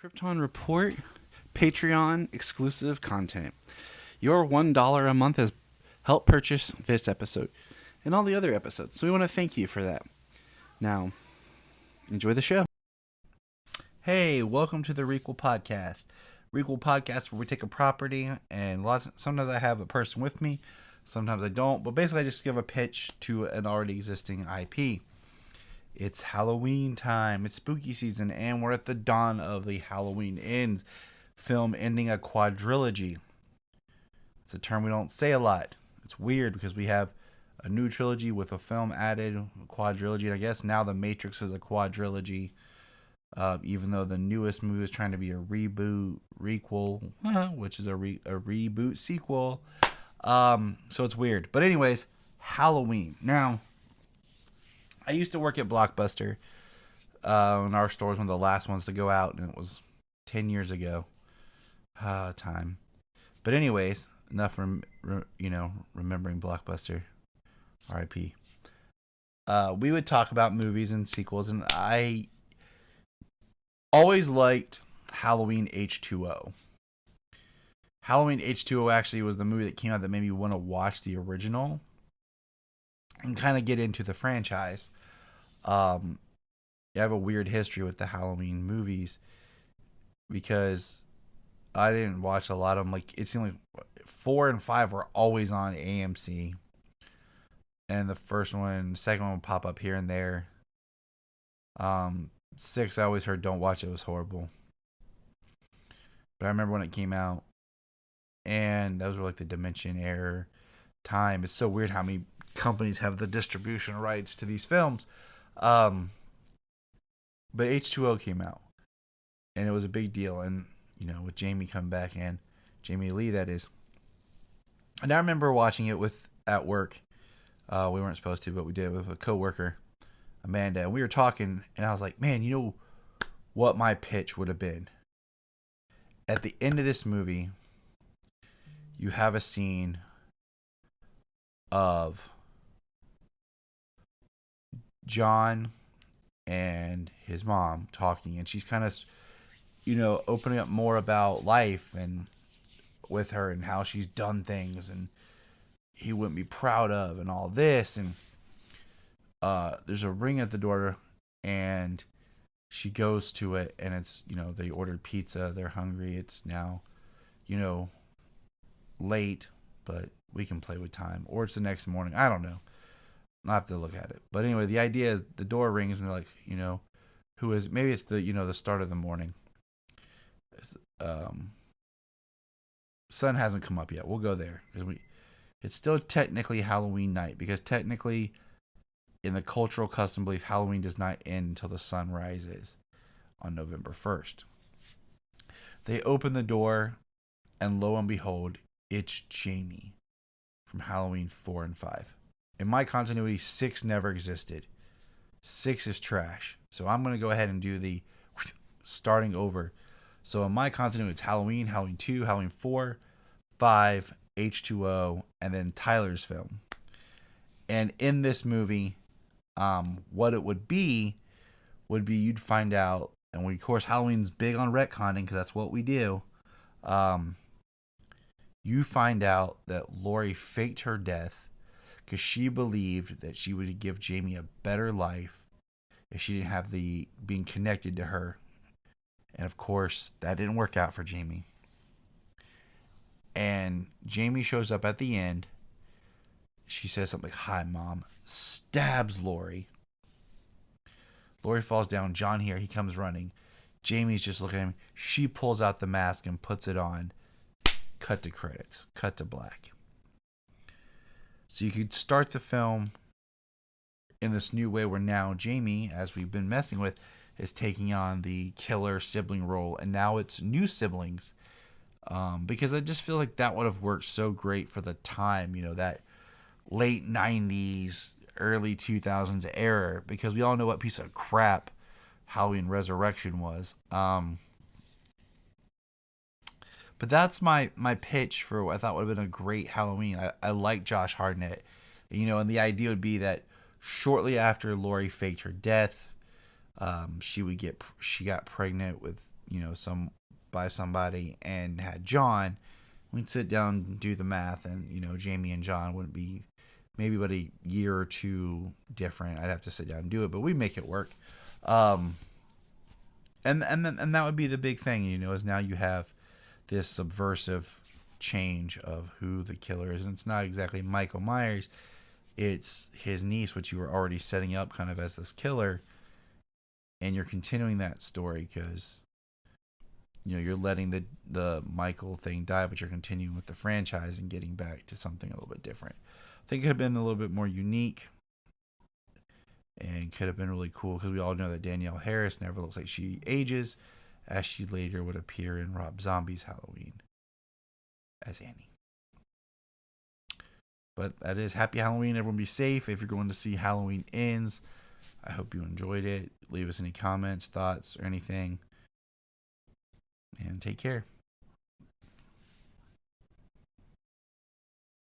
Krypton Report Patreon exclusive content. Your $1 a month has helped purchase this episode and all the other episodes, so we want to thank you for that. Now, enjoy the show. Hey, welcome to the Requel Podcast. Requel Podcast, where we take a property and sometimes I have a person with me, sometimes I don't, but basically I just give a pitch to an already existing IP. It's Halloween time, it's spooky season, and we're at the dawn of the Halloween Ends film ending a quadrilogy. It's a term we don't say a lot. It's weird because we have a new trilogy with a film added, a quadrilogy, and I guess now The Matrix is a quadrilogy, even though the newest movie is trying to be a requel, which is a reboot sequel. So it's weird. But anyways, Halloween. Now, I used to work at Blockbuster, and our store was one of the last ones to go out, and it was 10 years ago. Time. But anyways, enough from remembering Blockbuster. R.I.P. We would talk about movies and sequels, and I always liked Halloween H2O. Halloween H2O actually was the movie that came out that made me want to watch the original and kind of get into the franchise. I have a weird history with the Halloween movies because I didn't watch a lot of them. Like, it seemed like 4 and 5 were always on AMC, and the second one would pop up here and there. 6, I always heard don't watch it, was horrible. But I remember when it came out, and those were like the dimension error time. It's so weird how many companies have the distribution rights to these films. But H2O came out, and it was a big deal. And with Jamie coming back, and Jamie Lee, that is. And I remember watching it at work. We weren't supposed to, but we did with a coworker, Amanda, and we were talking, and I was like, man, you know what my pitch would have been? At the end of this movie, you have a scene of John and his mom talking, and she's kind of opening up more about life and with her and how she's done things and he wouldn't be proud of and all this, and there's a ring at the door and she goes to it, and it's they ordered pizza, they're hungry, it's now late, but we can play with time, or it's the next morning, I don't know, I'll have to look at it. But anyway, the idea is the door rings and they're like, who is, maybe it's the the start of the morning. Sun hasn't come up yet. We'll go there because it's still technically Halloween night, because technically in the cultural custom belief, Halloween does not end until the sun rises on November 1st. They open the door, and lo and behold, it's Jamie from Halloween 4 and 5. In my continuity, 6 never existed. 6 is trash. So I'm going to go ahead and do the starting over. So in my continuity, it's Halloween, Halloween 2, Halloween 4, 5, H2O, and then Tyler's film. And in this movie, what it would be you'd find out, and of course Halloween's big on retconning because that's what we do. You find out that Lori faked her death because she believed that she would give Jamie a better life if she didn't have the being connected to her. And of course, that didn't work out for Jamie. And Jamie shows up at the end. She says something like, "Hi, Mom." Stabs Lori. Lori falls down. John here, he comes running. Jamie's just looking at him. She pulls out the mask and puts it on. Cut to credits. Cut to black. So you could start the film in this new way where now Jamie, as we've been messing with, is taking on the killer sibling role, and now it's new siblings, because I just feel like that would have worked so great for the time, that late 90s, early 2000s era, because we all know what piece of crap Halloween Resurrection was. But that's my pitch for what I thought would have been a great Halloween. I like Josh Hartnett, and the idea would be that shortly after Lori faked her death, she got pregnant with some by somebody and had John, we'd sit down and do the math, and Jamie and John wouldn't be maybe but a year or two different. I'd have to sit down and do it, but we make it work. And that would be the big thing, is now you have this subversive change of who the killer is, and it's not exactly Michael Myers, it's his niece, which you were already setting up kind of as this killer, and you're continuing that story because you're letting the Michael thing die, but you're continuing with the franchise and getting back to something a little bit different. I think it could have been a little bit more unique and could have been really cool because we all know that Danielle Harris never looks like she ages, as she later would appear in Rob Zombie's Halloween as Annie. But that is Happy Halloween. Everyone be safe. If you're going to see Halloween Ends, I hope you enjoyed it. Leave us any comments, thoughts, or anything. And take care.